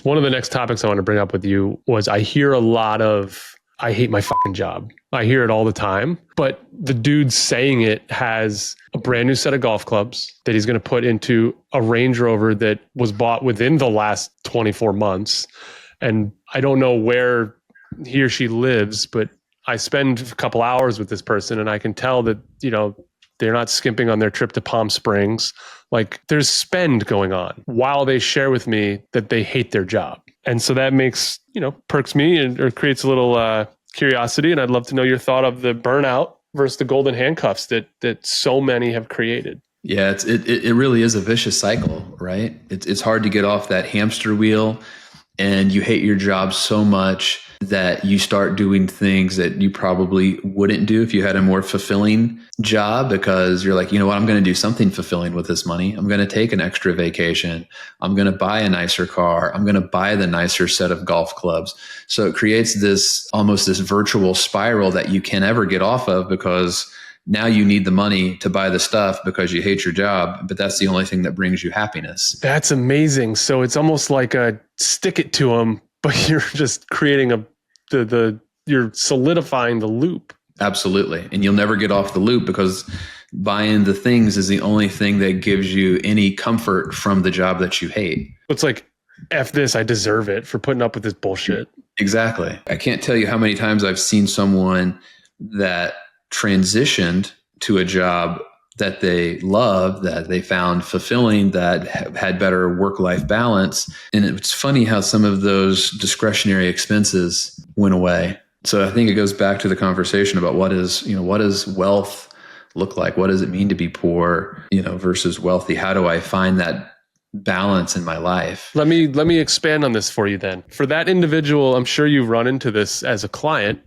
One of the next topics I want to bring up with you was I hear a lot of, I hate my fucking job. I hear it all the time, but the dude saying it has a brand new set of golf clubs that he's going to put into a Range Rover that was bought within the last 24 months. And I don't know where he or she lives, but I spend a couple hours with this person and I can tell that, they're not skimping on their trip to Palm Springs. Like there's spend going on while they share with me that they hate their job. And so that makes, perks me or creates a little curiosity. And I'd love to know your thought of the burnout versus the golden handcuffs that so many have created. Yeah, it really is a vicious cycle, right? It's hard to get off that hamster wheel, and you hate your job so much that you start doing things that you probably wouldn't do if you had a more fulfilling job, because you're like, you know what, I'm going to do something fulfilling with this money. I'm going to take an extra vacation. I'm going to buy a nicer car. I'm going to buy the nicer set of golf clubs. So it creates this almost this virtual spiral that you can't ever get off of, because now you need the money to buy the stuff because you hate your job, but that's the only thing that brings you happiness. That's amazing. So it's almost like a stick it to them, but you're just creating you're solidifying the loop. Absolutely. And you'll never get off the loop, because buying the things is the only thing that gives you any comfort from the job that you hate. It's like, F this, I deserve it for putting up with this bullshit. Exactly. I can't tell you how many times I've seen someone that transitioned to a job that they love, that they found fulfilling, that had better work-life balance. And it's funny how some of those discretionary expenses went away. So I think it goes back to the conversation about what does wealth look like? What does it mean to be poor, versus wealthy? How do I find that balance in my life? Let me expand on this for you then. For that individual, I'm sure you've run into this as a client.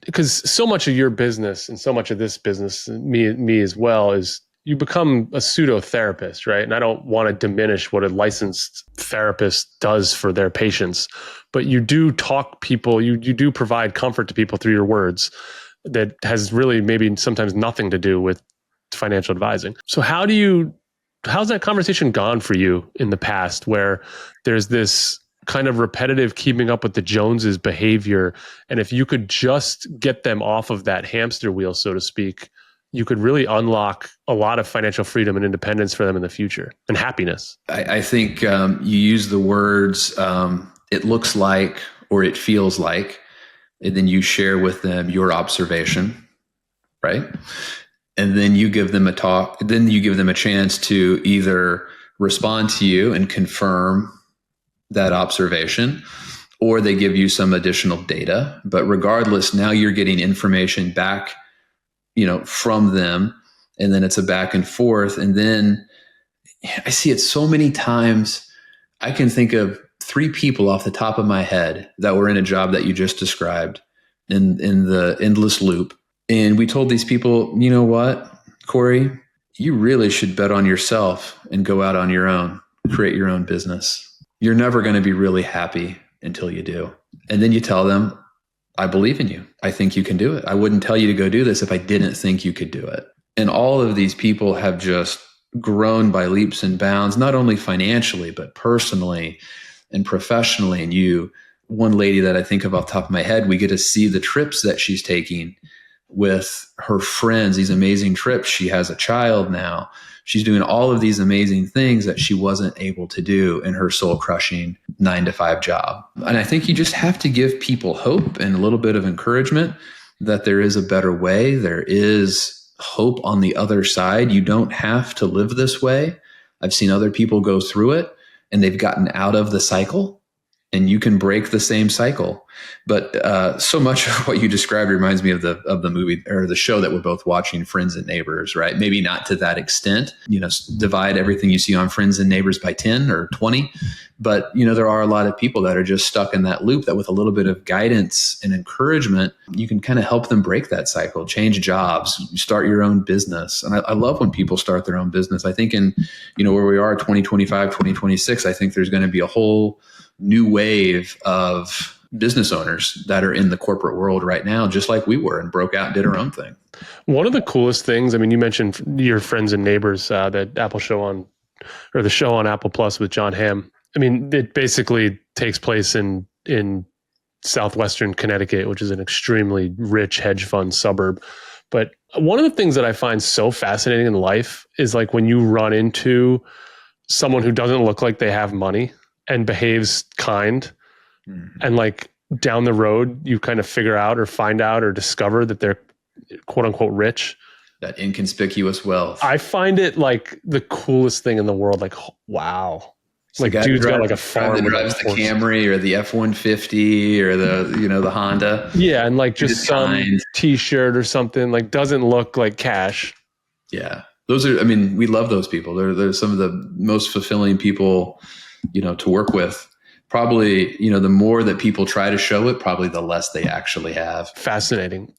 Because so much of your business and so much of this business, me as well, is you become a pseudo therapist, right? And I don't want to diminish what a licensed therapist does for their patients, but you do talk people, you do provide comfort to people through your words that has really maybe sometimes nothing to do with financial advising. So how's that conversation gone for you in the past, where there's this kind of repetitive keeping up with the Joneses behavior, and if you could just get them off of that hamster wheel, so to speak, you could really unlock a lot of financial freedom and independence for them in the future, and happiness? I think you use the words, it looks like, or it feels like, and then you share with them your observation, right? And then you give them a chance to either respond to you and confirm that observation, or they give you some additional data. But regardless, now you're getting information back, from them, and then it's a back and forth. And then I see it so many times. I can think of 3 people off the top of my head that were in a job that you just described, in the endless loop. And we told these people, you know what, Corey, you really should bet on yourself and go out on your own, create your own business. You're never going to be really happy until you do. And then you tell them, I believe in you. I think you can do it. I wouldn't tell you to go do this if I didn't think you could do it. And all of these people have just grown by leaps and bounds, not only financially, but personally and professionally. And one lady that I think of off the top of my head, we get to see the trips that she's taking with her friends, these amazing trips. She has a child now. She's doing all of these amazing things that she wasn't able to do in her soul-crushing 9-to-5 job. And I think you just have to give people hope and a little bit of encouragement that there is a better way. There is hope on the other side. You don't have to live this way. I've seen other people go through it and they've gotten out of the cycle, and you can break the same cycle. But so much of what you described reminds me of the movie or the show that we're both watching, Friends and Neighbors, right? Maybe not to that extent, divide everything you see on Friends and Neighbors by 10 or 20. But, there are a lot of people that are just stuck in that loop that with a little bit of guidance and encouragement, you can kind of help them break that cycle, change jobs, start your own business. And I love when people start their own business. I think in, where we are, 2025, 2026, I think there's going to be a whole new wave of business owners that are in the corporate world right now, just like we were, and broke out and did our own thing. One of the coolest things, you mentioned your Friends and Neighbors, that Apple show on, or the show on Apple Plus with John Hamm. I mean, it basically takes place in southwestern Connecticut, which is an extremely rich hedge fund suburb. But one of the things that I find so fascinating in life is like when you run into someone who doesn't look like they have money and behaves kind, and like down the road, you kind of figure out or find out or discover that they're quote unquote rich. That inconspicuous wealth. I find it like the coolest thing in the world. Like, wow. It's Like, dude's got like a farm that drives the Camry or the F-150 or the Honda. Yeah, and like just some kind. T-shirt or something, like doesn't look like cash. Yeah, those are. I mean, we love those people. They're some of the most fulfilling people, to work with. Probably, the more that people try to show it, probably the less they actually have. Fascinating.